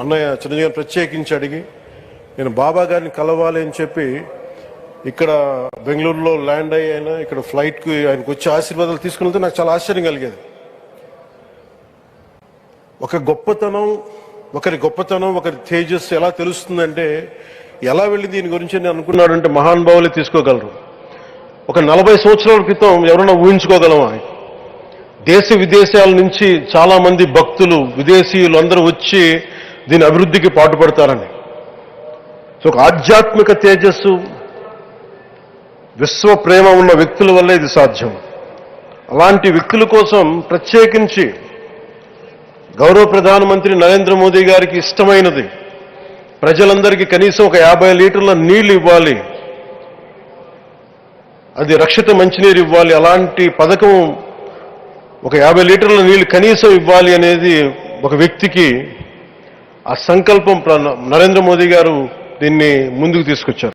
అన్నయ్య చిరంజీవి ప్రత్యేకించి అడిగి నేను బాబా గారిని కలవాలి అని చెప్పి ఇక్కడ బెంగళూరులో ల్యాండ్ అయినా ఇక్కడ ఫ్లైట్కి ఆయనకు వచ్చి ఆశీర్వాదాలు తీసుకుని నాకు చాలా ఆశ్చర్యం కలిగేది. ఒకరి గొప్పతనం ఒకరి తేజస్సు ఎలా తెలుస్తుందంటే ఎలా వెళ్ళి దీని గురించి నేను అనుకున్నాడంటే మహానుభావులే తీసుకోగలరు. ఒక 40 సంవత్సరాల క్రితం ఎవరైనా ఊహించుకోగలమా? దేశ విదేశాల నుంచి చాలా మంది భక్తులు విదేశీయులు అందరూ వచ్చి దీని అభివృద్ధికి పాటుపడతారని. సో ఒక ఆధ్యాత్మిక తేజస్సు విశ్వ ప్రేమ ఉన్న వ్యక్తుల వల్ల ఇది సాధ్యం. అలాంటి వ్యక్తుల కోసం ప్రత్యేకించి గౌరవ ప్రధానమంత్రి నరేంద్ర మోదీ గారికి ఇష్టమైనది ప్రజలందరికీ కనీసం ఒక 50 లీటర్ల నీళ్లు ఇవ్వాలి, అది రక్షిత మంచినీరు ఇవ్వాలి, అలాంటి పథకం ఒక 50 లీటర్ల నీళ్లు కనీసం ఇవ్వాలి అనేది ఒక వ్యక్తికి ఆ సంకల్పం నరేంద్ర మోదీ గారు దీన్ని ముందుకు తీసుకొచ్చారు.